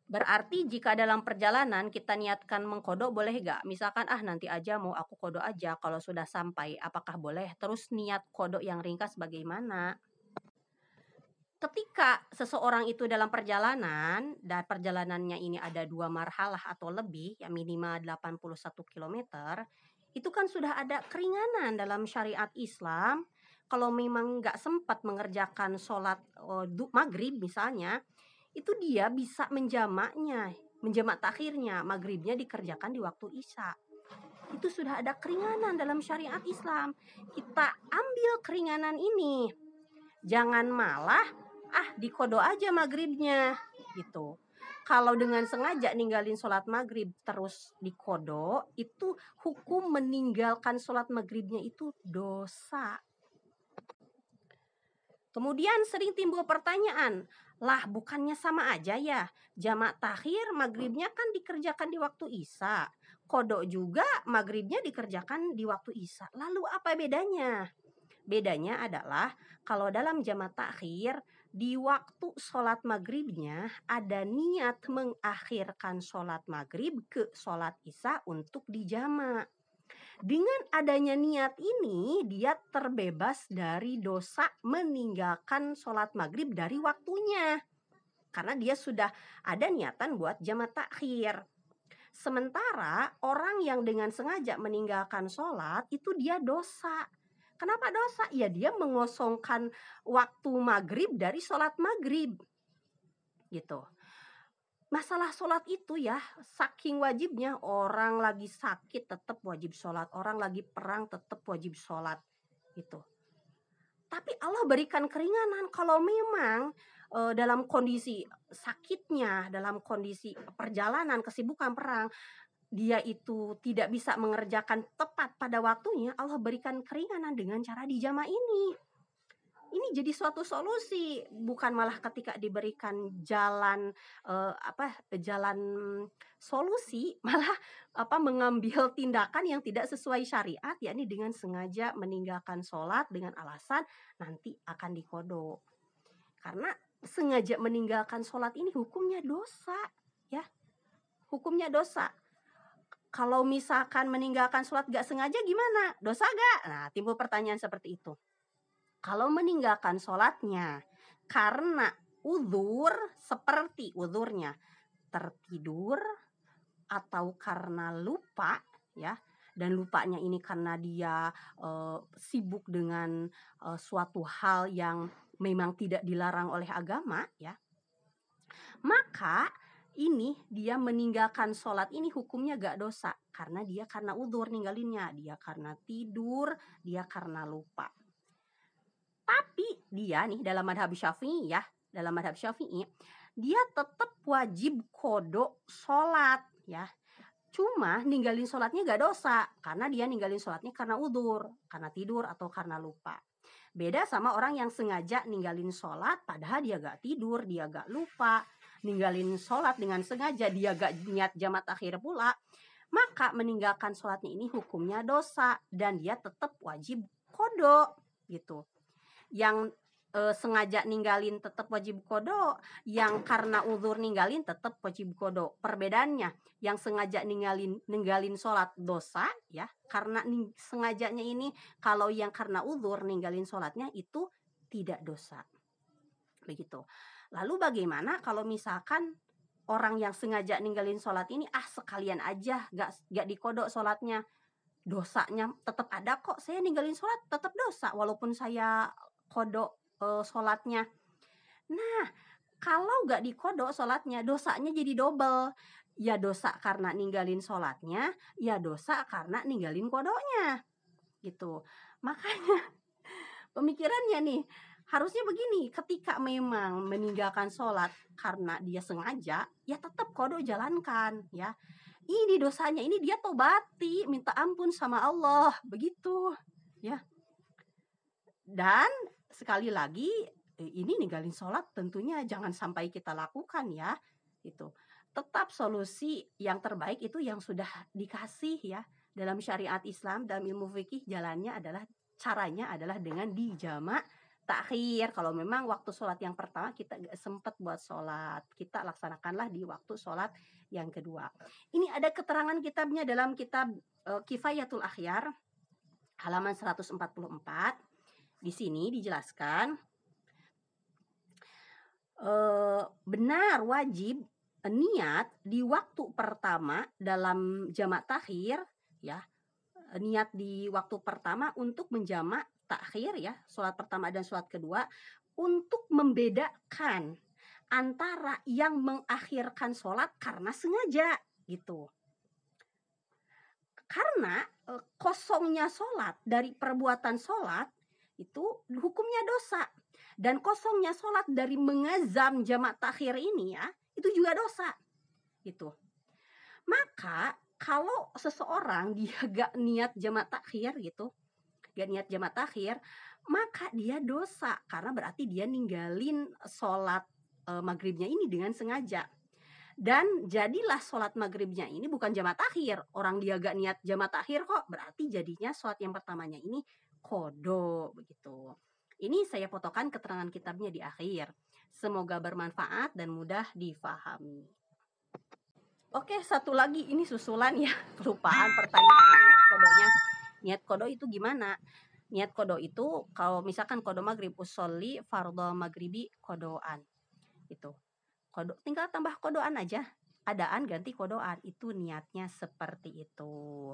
Berarti jika dalam perjalanan kita niatkan mengkodok boleh gak? Misalkan nanti aja mau aku kodok aja kalau sudah sampai, apakah boleh? Terus niat kodok yang ringkas bagaimana? Ketika seseorang itu dalam perjalanan dan perjalanannya ini ada 2 marhalah atau lebih, ya minimal 81 kilometer, itu kan sudah ada keringanan dalam syariat Islam. Kalau memang nggak sempat mengerjakan sholat maghrib misalnya, itu dia bisa menjamak takhirnya, maghribnya dikerjakan di waktu isya. Itu sudah ada keringanan dalam syariat Islam. Kita ambil keringanan ini. Jangan malah dikodo aja maghribnya gitu. Kalau dengan sengaja ninggalin sholat maghrib terus dikodo, itu hukum meninggalkan sholat maghribnya itu dosa. Kemudian sering timbul pertanyaan, lah bukannya sama aja ya, jamak takhir maghribnya kan dikerjakan di waktu isya, kodok juga maghribnya dikerjakan di waktu isya, lalu apa bedanya? Bedanya adalah kalau dalam jamak takhir di waktu sholat maghribnya ada niat mengakhirkan sholat maghrib ke sholat isya untuk dijamak. Dengan adanya niat ini, dia terbebas dari dosa meninggalkan sholat maghrib dari waktunya. Karena dia sudah ada niatan buat jamak takhir. Sementara orang yang dengan sengaja meninggalkan sholat, itu dia dosa. Kenapa dosa? Ya dia mengosongkan waktu maghrib dari sholat maghrib. Gitu. Masalah sholat itu ya, saking wajibnya, orang lagi sakit tetap wajib sholat, orang lagi perang tetap wajib sholat gitu. Tapi Allah berikan keringanan kalau memang dalam kondisi sakitnya, dalam kondisi perjalanan, kesibukan perang, dia itu tidak bisa mengerjakan tepat pada waktunya, Allah berikan keringanan dengan cara dijama ini. Ini jadi suatu solusi, bukan malah ketika diberikan jalan jalan solusi, malah mengambil tindakan yang tidak sesuai syariat, yakni dengan sengaja meninggalkan sholat dengan alasan nanti akan dikodok. Karena sengaja meninggalkan sholat ini hukumnya dosa, ya, hukumnya dosa. Kalau misalkan meninggalkan sholat gak sengaja gimana? Dosa gak? Nah, timbul pertanyaan seperti itu. Kalau meninggalkan sholatnya karena uzur, seperti uzurnya tertidur atau karena lupa, ya, dan lupanya ini karena dia sibuk dengan suatu hal yang memang tidak dilarang oleh agama, ya, maka ini dia meninggalkan sholat ini hukumnya gak dosa, karena dia karena uzur ninggalinnya, dia karena tidur, dia karena lupa. Tapi dia nih dalam madhab Syafi'i, ya, dalam madhab Syafi'i, dia tetap wajib kodok sholat, ya. Cuma ninggalin sholatnya gak dosa, karena dia ninggalin sholatnya karena udur, karena tidur atau karena lupa. Beda sama orang yang sengaja ninggalin sholat, padahal dia gak tidur, dia gak lupa. Ninggalin sholat dengan sengaja, dia gak niat jamak takhir pula. Maka meninggalkan sholatnya ini hukumnya dosa, dan dia tetap wajib kodok, gitu. Yang sengaja ninggalin tetap wajib kodok, yang karena uzur ninggalin tetap wajib kodok. Perbedaannya, yang sengaja ninggalin sholat dosa, ya, karena sengajanya ini. Kalau yang karena uzur ninggalin sholatnya itu tidak dosa, begitu. Lalu bagaimana kalau misalkan orang yang sengaja ninggalin sholat ini sekalian aja gak dikodok sholatnya, dosanya tetap ada kok, saya ninggalin sholat tetap dosa walaupun saya kodok sholatnya. Nah, kalau gak dikodok sholatnya, dosanya jadi double. Ya dosa karena ninggalin sholatnya, ya dosa karena ninggalin kodoknya, gitu. Makanya pemikirannya nih harusnya begini, ketika memang meninggalkan sholat karena dia sengaja, ya tetap kodok jalankan, ya. Ini dosanya, ini dia tobati, minta ampun sama Allah, begitu, ya. Dan sekali lagi, ini ninggalin sholat tentunya jangan sampai kita lakukan, ya, gitu. Tetap solusi yang terbaik itu yang sudah dikasih, ya, dalam syariat Islam, dalam ilmu fikih, caranya adalah dengan dijamak takhir. Kalau memang waktu sholat yang pertama kita gak sempet buat sholat, kita laksanakanlah di waktu sholat yang kedua. Ini ada keterangan kitabnya dalam kitab Kifayatul Akhyar halaman 144. Di sini dijelaskan benar wajib niat di waktu pertama dalam jamak takhir ya. Niat di waktu pertama untuk menjamak takhir ya, sholat pertama dan sholat kedua, untuk membedakan antara yang mengakhirkan sholat karena sengaja gitu. Karena kosongnya sholat dari perbuatan sholat itu hukumnya dosa, dan kosongnya sholat dari mengazam jamak takhir ini ya, itu juga dosa gitu. Maka kalau seseorang dia gak niat jamak takhir gitu, gak niat jamak takhir, maka dia dosa karena berarti dia ninggalin sholat maghribnya ini dengan sengaja. Dan jadilah sholat maghribnya ini bukan jamak takhir. Orang dia gak niat jamak takhir kok, berarti jadinya sholat yang pertamanya ini qadha begitu. Ini saya fotokan keterangan kitabnya di akhir. Semoga bermanfaat dan mudah difahami. Oke, satu lagi ini susulan ya, kelupaan pertanyaan niat qadhanya. Niat qadha itu gimana? Niat qadha itu kalau misalkan qadha maghrib, usolli fardhu maghribi qadhaan. Itu. Qadha tinggal tambah qadhaan aja. Adaan ganti qadhaan, itu niatnya seperti itu.